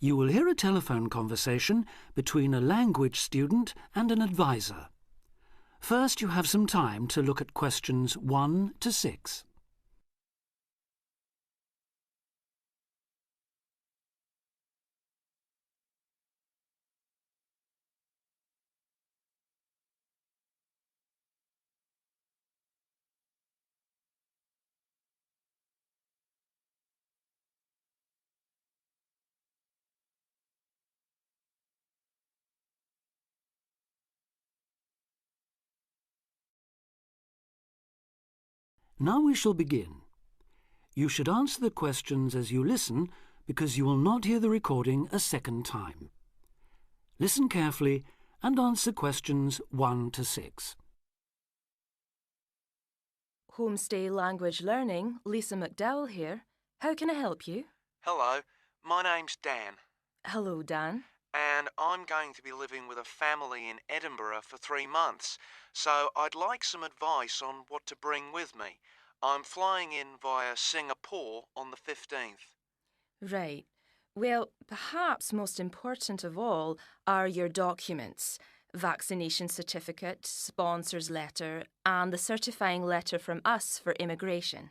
You will hear a telephone conversation between a language student and an advisor. First, you have some time to look at questions 1 to 6. Now we shall begin. You should answer the questions as you listen because you will not hear the recording a second time. Listen carefully and answer questions 1 to 6. Homestay Language Learning, Lisa McDowell here. How can I help you? Hello, my name's Dan, Hello, Dan. and I'm going to be living with a family in Edinburgh for 3 months, so I'd like some advice on what to bring with me. I'm flying in via Singapore on the 15th. Right. Well, perhaps most important of all are your documents. Vaccination certificate, sponsor's letter, and the certifying letter from us for immigration.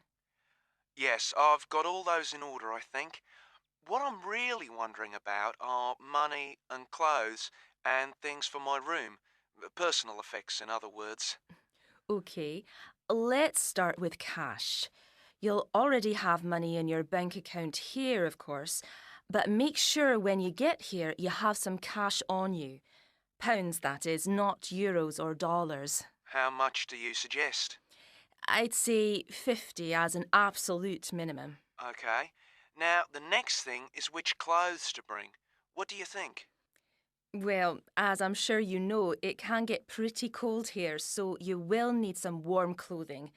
Yes, I've got all those in order, I think. What I'm really wondering about are money and clothes and things for my room. Personal effects, in other words. OK, let's start with cash. You'll already have money in your bank account here, of course, but make sure when you get here you have some cash on you. Pounds, that is, not euros or dollars. How much do you suggest? I'd say 50 as an absolute minimum. Okay. Now, the next thing is which clothes to bring. What do you think? Well, as I'm sure you know, it can get pretty cold here, so you will need some warm clothing.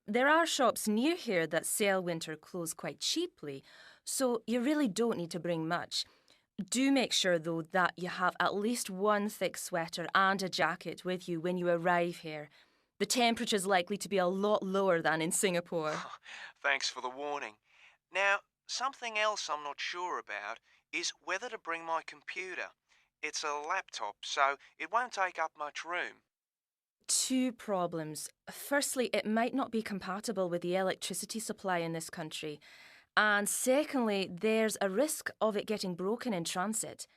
There are shops near here that sell winter clothes quite cheaply, so you really don't need to bring much. Do make sure, though, that you have at least one thick sweater and a jacket with you when you arrive here. The temperature's likely to be a lot lower than in Singapore. Thanks for the warning. Now, something else I'm not sure about is whether to bring my computer. It's a laptop, so it won't take up much room. 2 problems. Firstly, it might not be compatible with the electricity supply in this country. And secondly, there's a risk of it getting broken in transit.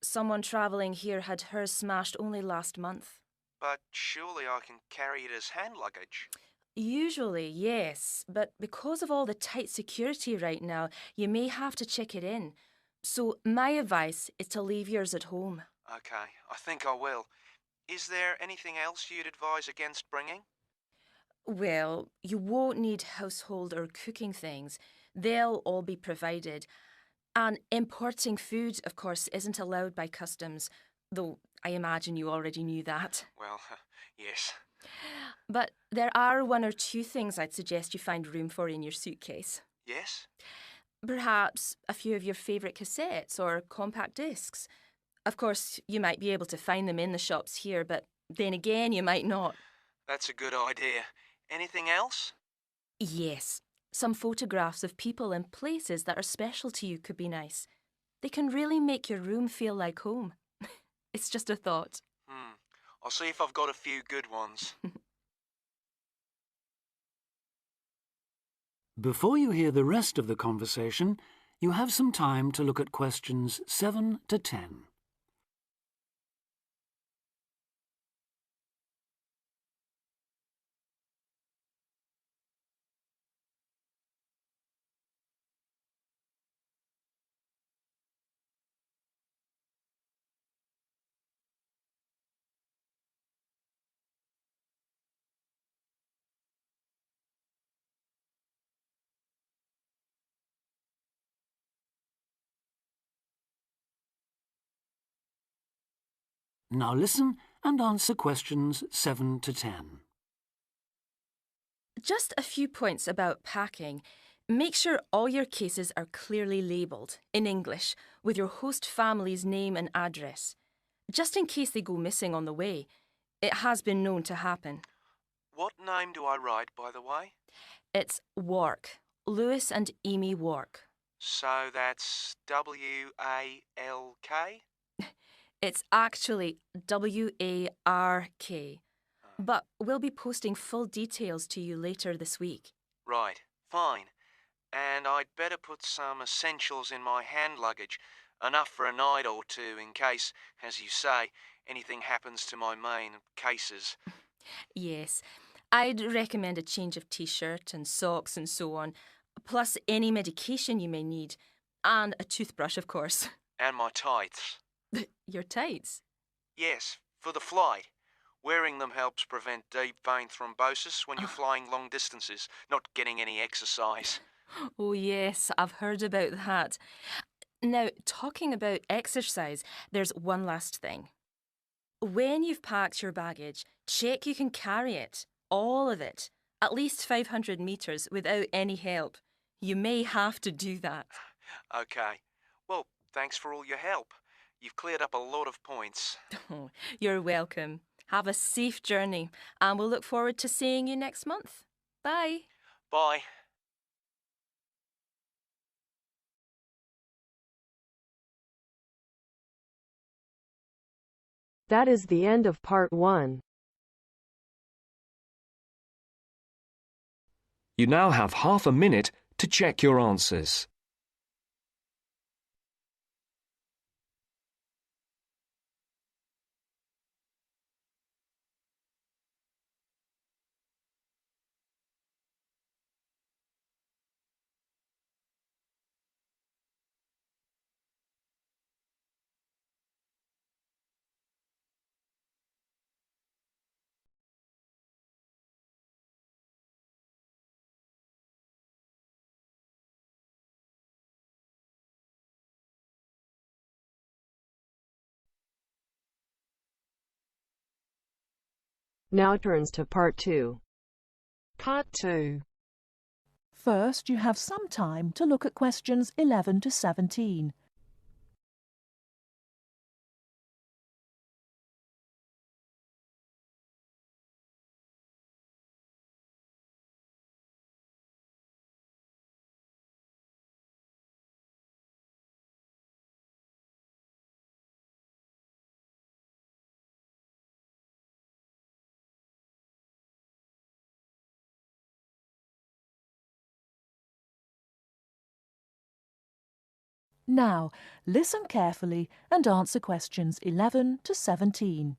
Someone travelling here had hers smashed only last month. But surely I can carry it as hand luggage. Usually, yes, but because of all the tight security right now, you may have to check it in. So my advice is to leave yours at home. Okay, I think I will. Is there anything else you'd advise against bringing? Well, you won't need household or cooking things. They'll all be provided. And importing food, of course, isn't allowed by customs, though I imagine you already knew that. Well, yes. But there are 1 or 2 things I'd suggest you find room for in your suitcase. Yes? Perhaps a few of your favourite cassettes or compact discs. Of course, you might be able to find them in the shops here, but then again, you might not. That's a good idea. Anything else? Yes, some photographs of people and places that are special to you could be nice. They can really make your room feel like home. It's just a thought. I'll see if I've got a few good ones. Before you hear the rest of the conversation, you have some time to look at questions 7 to 10. Now listen and answer questions 7 to 10. Just a few points about packing. Make sure all your cases are clearly labelled, in English, with your host family's name and address. Just in case they go missing on the way. It has been known to happen. What name do I write, by the way? It's Wark. Lewis and Amy Wark. So that's W-A-L-K? It's actually WARK. But we'll be posting full details to you later this week. Right, fine. And I'd better put some essentials in my hand luggage, enough for a night or two in case, as you say, anything happens to my main cases. Yes, I'd recommend a change of t-shirt and socks and so on, plus any medication you may need, and a toothbrush, of course. And my tights. Your tights? Yes, for the flight. Wearing them helps prevent deep vein thrombosis when you're flying long distances, not getting any exercise. Oh yes, I've heard about that. Now, talking about exercise, there's one last thing. When you've packed your baggage, check you can carry it, all of it, at least 500 metres without any help. You may have to do that. Okay. Well, thanks for all your help. You've cleared up a lot of points. Oh, you're welcome. Have a safe journey, and we'll look forward to seeing you next month. Bye. Bye. That is the end of part 1. You now have half a minute to check your answers. Now turns to part 2. Part 2. First, you have some time to look at questions 11 to 17. Now, listen carefully and answer questions 11 to 17.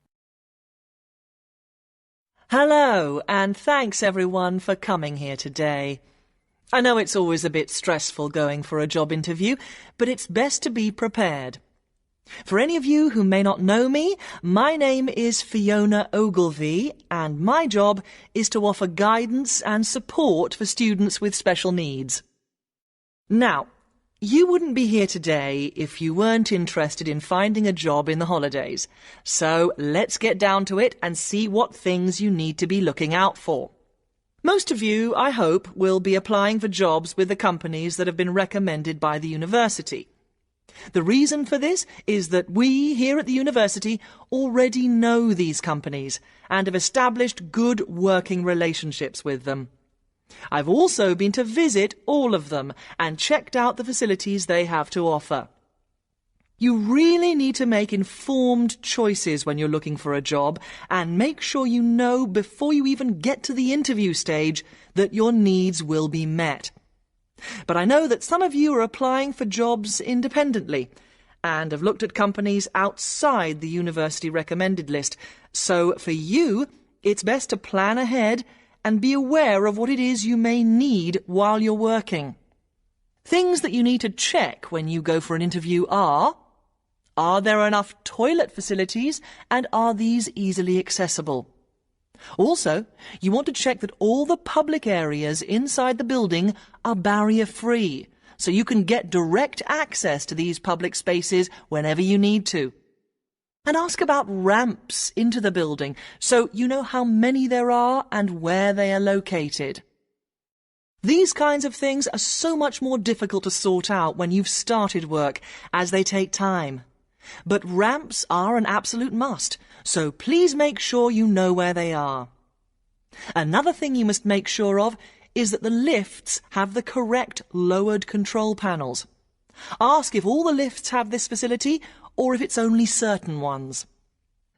Hello, and thanks everyone for coming here today. I know it's always a bit stressful going for a job interview, but it's best to be prepared. For any of you who may not know me, my name is Fiona Ogilvie, and my job is to offer guidance and support for students with special needs. Now, you wouldn't be here today if you weren't interested in finding a job in the holidays. So let's get down to it and see what things you need to be looking out for. Most of you, I hope, will be applying for jobs with the companies that have been recommended by the university. The reason for this is that we here at the university already know these companies and have established good working relationships with them. I've also been to visit all of them and checked out the facilities they have to offer. You really need to make informed choices when you're looking for a job and make sure you know before you even get to the interview stage that your needs will be met. But I know that some of you are applying for jobs independently and have looked at companies outside the university recommended list. So for you, it's best to plan ahead and be aware of what it is you may need while you're working. Things that you need to check when you go for an interview are there enough toilet facilities and are these easily accessible? Also, you want to check that all the public areas inside the building are barrier-free, so you can get direct access to these public spaces whenever you need to. And ask about ramps into the building, so you know how many there are and where they are located. These kinds of things are so much more difficult to sort out when you've started work, as they take time. But ramps are an absolute must, so please make sure you know where they are. Another thing you must make sure of is that the lifts have the correct lowered control panels. Ask if all the lifts have this facility or if it's only certain ones.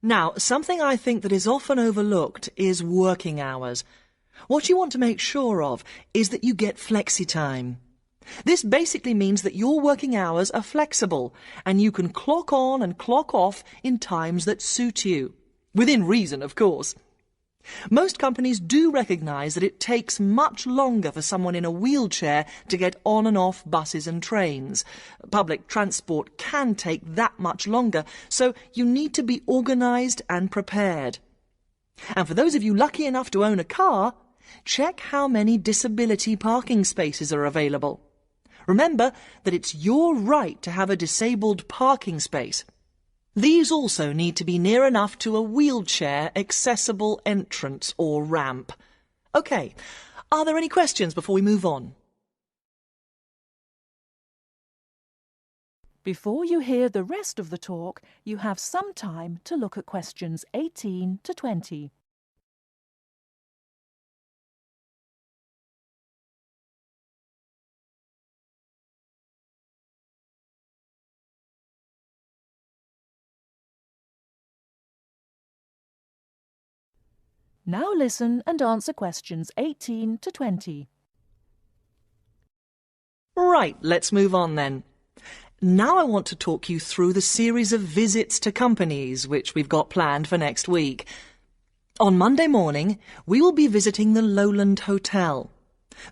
Now, something I think that is often overlooked is working hours. What you want to make sure of is that you get flexi time. This basically means that your working hours are flexible and you can clock on and clock off in times that suit you. Within reason, of course. Most companies do recognise that it takes much longer for someone in a wheelchair to get on and off buses and trains. Public transport can take that much longer, so you need to be organised and prepared. And for those of you lucky enough to own a car, check how many disability parking spaces are available. Remember that it's your right to have a disabled parking space. These also need to be near enough to a wheelchair accessible entrance or ramp. OK, are there any questions before we move on? Before you hear the rest of the talk, you have some time to look at questions 18 to 20. Now listen and answer questions 18 to 20. Right, let's move on then. Now I want to talk you through the series of visits to companies which we've got planned for next week. On Monday morning, we will be visiting the Lowland Hotel.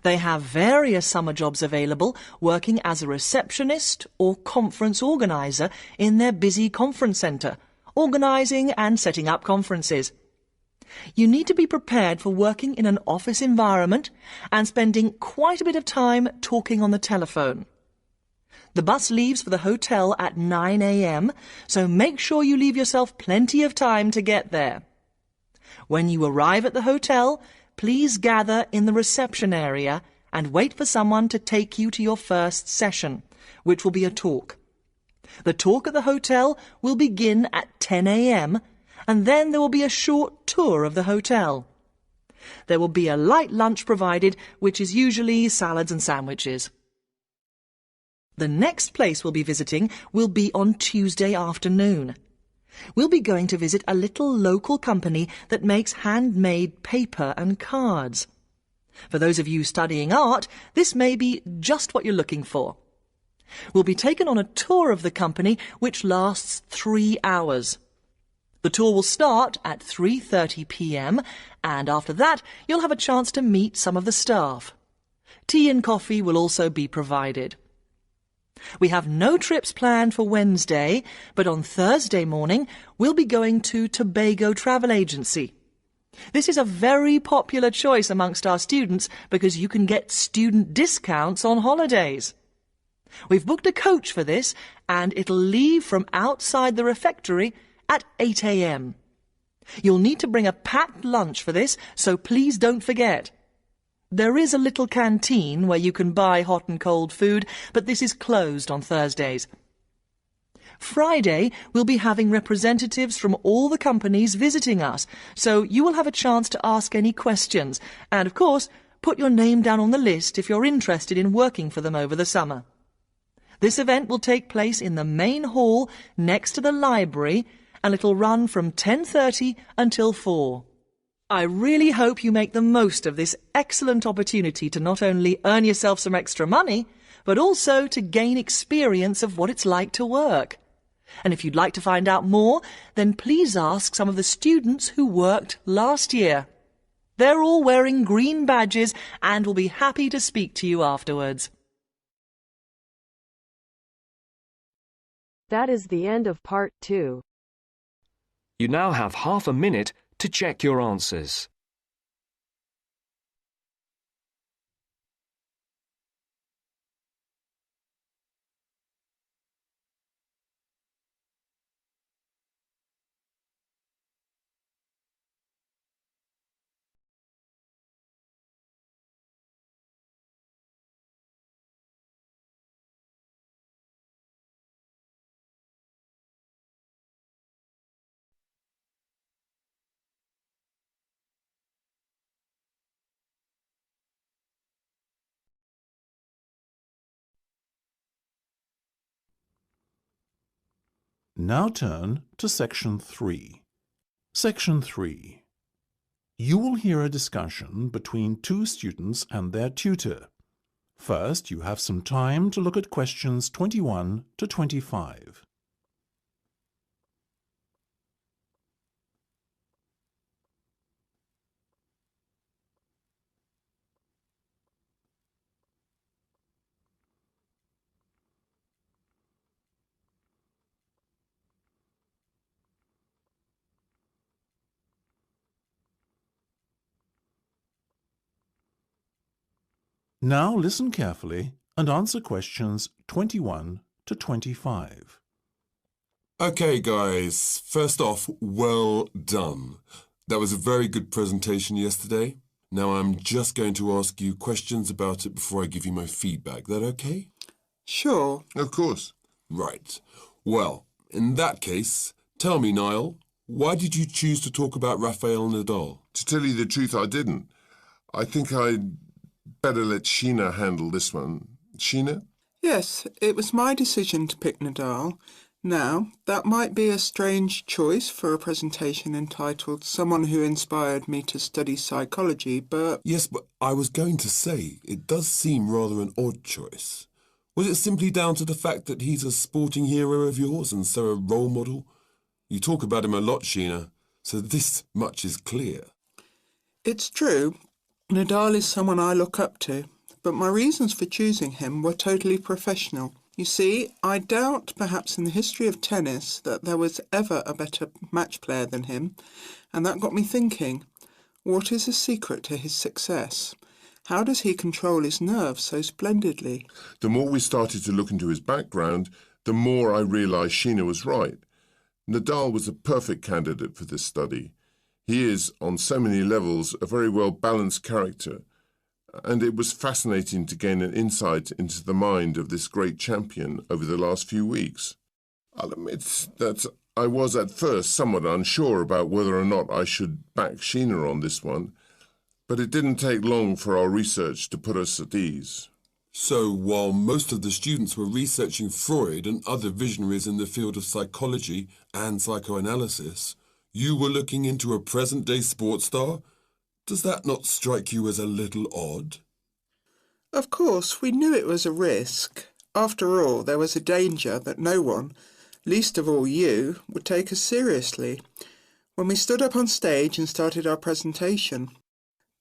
They have various summer jobs available, working as a receptionist or conference organiser in their busy conference centre, organising and setting up conferences. You need to be prepared for working in an office environment and spending quite a bit of time talking on the telephone. The bus leaves for the hotel at 9 a.m, so make sure you leave yourself plenty of time to get there. When you arrive at the hotel, please gather in the reception area and wait for someone to take you to your first session, which will be a talk. The talk at the hotel will begin at 10 a.m, and then there will be a short tour of the hotel. There will be a light lunch provided, which is usually salads and sandwiches. The next place we'll be visiting will be on Tuesday afternoon. We'll be going to visit a little local company that makes handmade paper and cards. For those of you studying art, this may be just what you're looking for. We'll be taken on a tour of the company which lasts 3 hours. The tour will start at 3:30 p.m, and after that you'll have a chance to meet some of the staff. Tea and coffee will also be provided. We have no trips planned for Wednesday, but on Thursday morning we'll be going to Tobago Travel Agency. This is a very popular choice amongst our students because you can get student discounts on holidays. We've booked a coach for this, and it'll leave from outside the refectory at 8 a.m. You'll need to bring a packed lunch for this, so please don't forget. There is a little canteen where you can buy hot and cold food, but this is closed on Thursdays. Friday, we'll be having representatives from all the companies visiting us, so you will have a chance to ask any questions, and of course, put your name down on the list if you're interested in working for them over the summer. This event will take place in the main hall next to the library, and it'll run from 10:30 until 4. I really hope you make the most of this excellent opportunity to not only earn yourself some extra money, but also to gain experience of what it's like to work. And if you'd like to find out more, then please ask some of the students who worked last year. They're all wearing green badges and will be happy to speak to you afterwards. That is the end of part 2. You now have half a minute to check your answers. Now turn to Section 3. Section 3. You will hear a discussion between two students and their tutor. First, you have some time to look at questions 21 to 25. Now listen carefully and answer questions 21 to 25. Okay, guys. First off, well done. That was a very good presentation yesterday. Now I'm just going to ask you questions about it before I give you my feedback. That okay? Sure. Of course. Right. Well, in that case, tell me, Niall, why did you choose to talk about Rafael Nadal? To tell you the truth, I didn't. I think I'd better let Sheena handle this one. Sheena? Yes, it was my decision to pick Nadal. Now, that might be a strange choice for a presentation entitled Someone Who Inspired Me to Study Psychology, but... Yes, but I was going to say, it does seem rather an odd choice. Was it simply down to the fact that he's a sporting hero of yours and so a role model? You talk about him a lot, Sheena, so this much is clear. It's true. Nadal is someone I look up to, but my reasons for choosing him were totally professional. You see, I doubt perhaps in the history of tennis that there was ever a better match player than him, and that got me thinking, what is the secret to his success? How does he control his nerves so splendidly? The more we started to look into his background, the more I realised Sheena was right. Nadal was a perfect candidate for this study. He is, on so many levels, a very well-balanced character, and it was fascinating to gain an insight into the mind of this great champion over the last few weeks. I'll admit that I was at first somewhat unsure about whether or not I should back Sheena on this one, but it didn't take long for our research to put us at ease. So, while most of the students were researching Freud and other visionaries in the field of psychology and psychoanalysis, you were looking into a present-day sports star? Does that not strike you as a little odd? Of course, we knew it was a risk. After all, there was a danger that no one, least of all you, would take us seriously when we stood up on stage and started our presentation.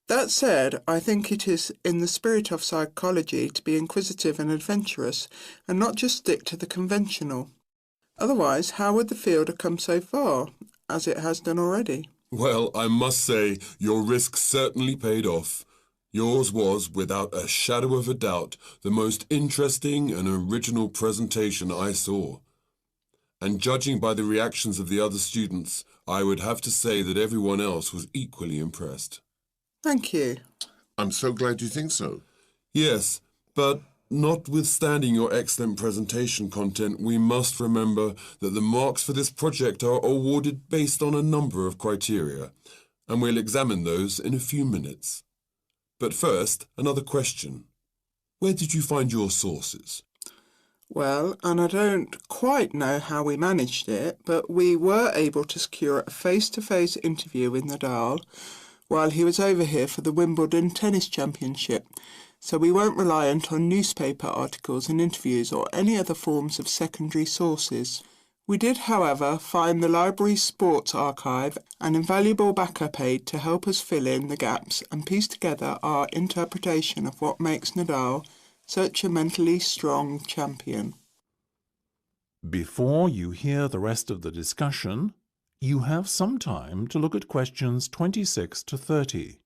That said, I think it is in the spirit of psychology to be inquisitive and adventurous and not just stick to the conventional. Otherwise, how would the field have come so far, as it has done already? Well, I must say, your risk certainly paid off. Yours was, without a shadow of a doubt, the most interesting and original presentation I saw. And judging by the reactions of the other students, I would have to say that everyone else was equally impressed. Thank you. I'm so glad you think so. Yes, but notwithstanding your excellent presentation content, we must remember that the marks for this project are awarded based on a number of criteria, and we'll examine those in a few minutes. But first, another question. Where did you find your sources? Well, and I don't quite know how we managed it, but we were able to secure a face-to-face interview with Nadal while he was over here for the Wimbledon Tennis Championship, so we weren't reliant on newspaper articles and interviews or any other forms of secondary sources. We did, however, find the library's sports archive an invaluable backup aid to help us fill in the gaps and piece together our interpretation of what makes Nadal such a mentally strong champion. Before you hear the rest of the discussion, you have some time to look at questions 26 to 30.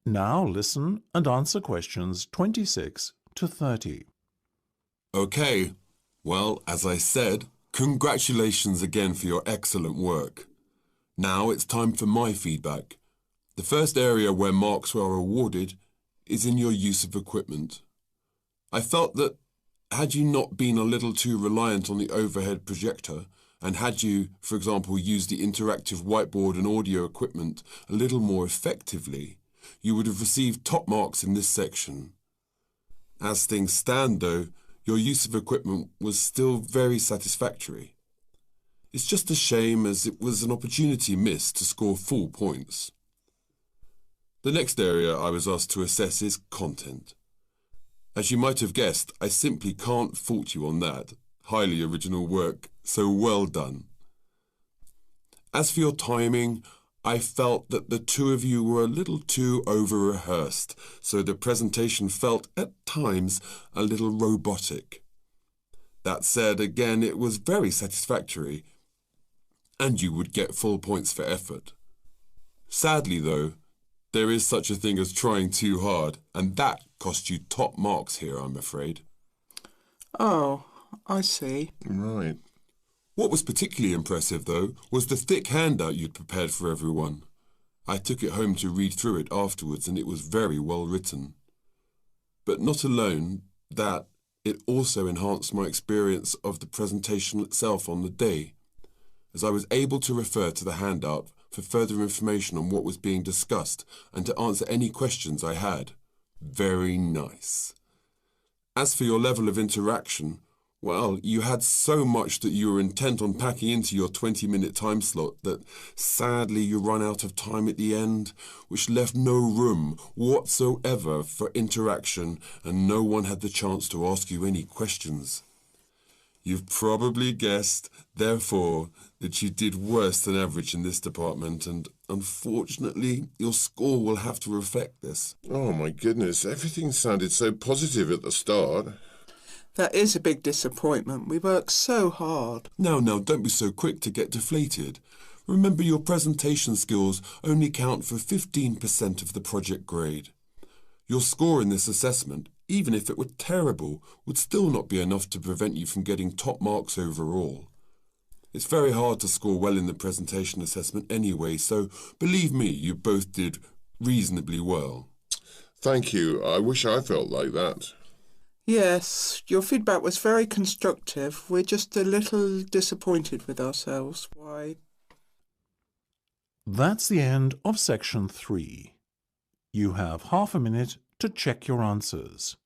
Now listen and answer questions 26 to 30. Okay. Well, as I said, congratulations again for your excellent work. Now it's time for my feedback. The first area where marks were awarded is in your use of equipment. I felt that had you not been a little too reliant on the overhead projector, and had you, for example, used the interactive whiteboard and audio equipment a little more effectively, you would have received top marks in this section. As things stand, though, your use of equipment was still very satisfactory. It's just a shame as it was an opportunity missed to score full points. The next area I was asked to assess is content. As you might have guessed, I simply can't fault you on that. Highly original work, so well done. As for your timing, I felt that the two of you were a little too over-rehearsed, so the presentation felt, at times, a little robotic. That said, again, it was very satisfactory, and you would get full points for effort. Sadly, though, there is such a thing as trying too hard, and that cost you top marks here, I'm afraid. Oh, I see. Right. What was particularly impressive, though, was the thick handout you'd prepared for everyone. I took it home to read through it afterwards, and it was very well written. But not alone that, it also enhanced my experience of the presentation itself on the day, as I was able to refer to the handout for further information on what was being discussed and to answer any questions I had. Very nice. As for your level of interaction, well, you had so much that you were intent on packing into your 20-minute time slot that sadly you ran out of time at the end, which left no room whatsoever for interaction and no one had the chance to ask you any questions. You've probably guessed, therefore, that you did worse than average in this department, and unfortunately, your score will have to reflect this. Oh my goodness, everything sounded so positive at the start. That is a big disappointment. We worked so hard. Now, don't be so quick to get deflated. Remember, your presentation skills only count for 15% of the project grade. Your score in this assessment, even if it were terrible, would still not be enough to prevent you from getting top marks overall. It's very hard to score well in the presentation assessment anyway, so believe me, you both did reasonably well. Thank you. I wish I felt like that. Yes, your feedback was very constructive. We're just a little disappointed with ourselves. Why? That's the end of section 3. You have half a minute to check your answers.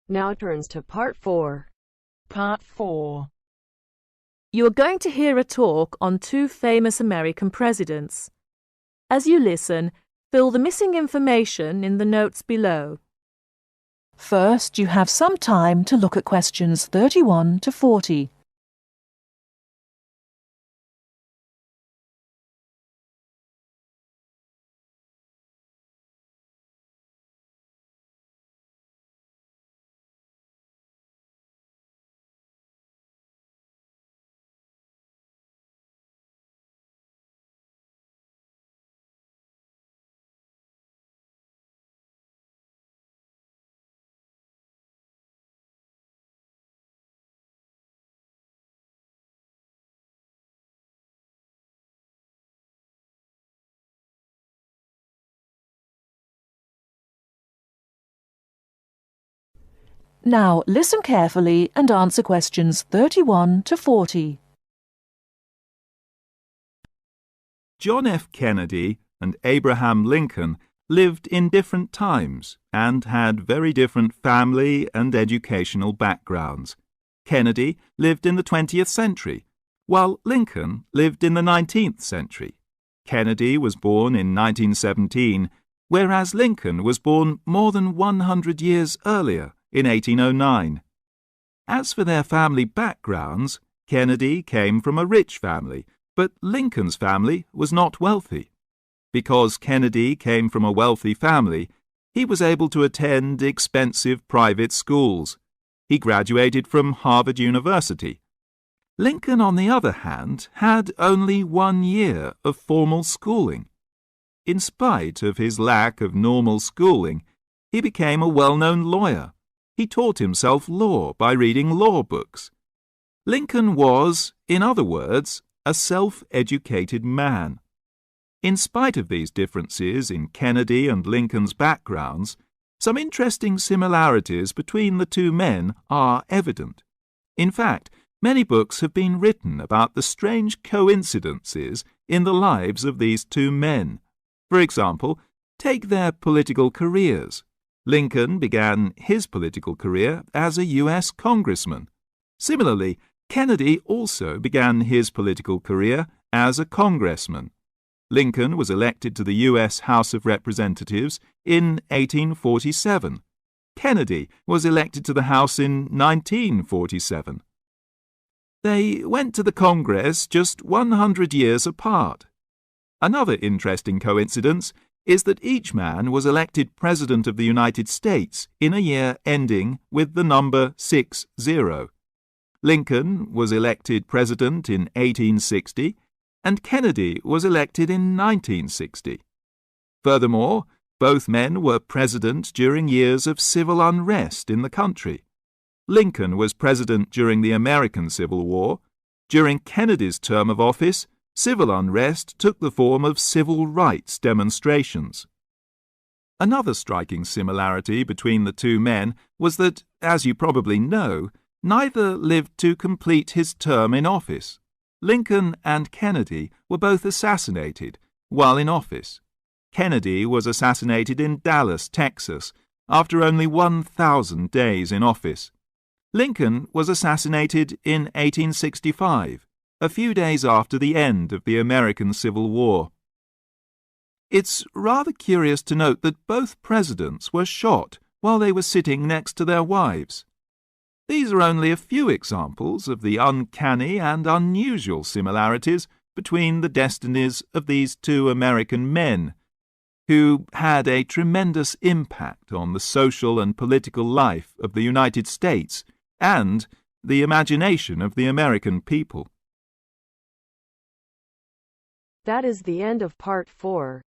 Now turns to part 4. Part 4. You are going to hear a talk on 2 famous American presidents. As you listen, fill the missing information in the notes below. First, you have some time to look at questions 31 to 40. Now listen carefully and answer questions 31 to 40. John F. Kennedy and Abraham Lincoln lived in different times and had very different family and educational backgrounds. Kennedy lived in the 20th century, while Lincoln lived in the 19th century. Kennedy was born in 1917, whereas Lincoln was born more than 100 years earlier, in 1809. As for their family backgrounds, Kennedy came from a rich family, but Lincoln's family was not wealthy. Because Kennedy came from a wealthy family, he was able to attend expensive private schools. He graduated from Harvard University. Lincoln, on the other hand, had only 1 year of formal schooling. In spite of his lack of normal schooling, he became a well-known lawyer. He taught himself law by reading law books. Lincoln was, in other words, a self-educated man. In spite of these differences in Kennedy and Lincoln's backgrounds, some interesting similarities between the two men are evident. In fact, many books have been written about the strange coincidences in the lives of these two men. For example, take their political careers. Lincoln began his political career as a U.S. congressman. Similarly, Kennedy also began his political career as a congressman. Lincoln was elected to the U.S. House of Representatives in 1847. Kennedy was elected to the House in 1947. They went to the Congress just 100 years apart. Another interesting coincidence is that each man was elected President of the United States in a year ending with the number 60. Lincoln was elected President in 1860, and Kennedy was elected in 1960. Furthermore, both men were president during years of civil unrest in the country. Lincoln was president during the American Civil War. During Kennedy's term of office, civil unrest took the form of civil rights demonstrations. Another striking similarity between the two men was that, as you probably know, neither lived to complete his term in office. Lincoln and Kennedy were both assassinated while in office. Kennedy was assassinated in Dallas, Texas, after only 1,000 days in office. Lincoln was assassinated in 1865, a few days after the end of the American Civil War. It's rather curious to note that both presidents were shot while they were sitting next to their wives. These are only a few examples of the uncanny and unusual similarities between the destinies of these two American men, who had a tremendous impact on the social and political life of the United States and the imagination of the American people. That is the end of part 4.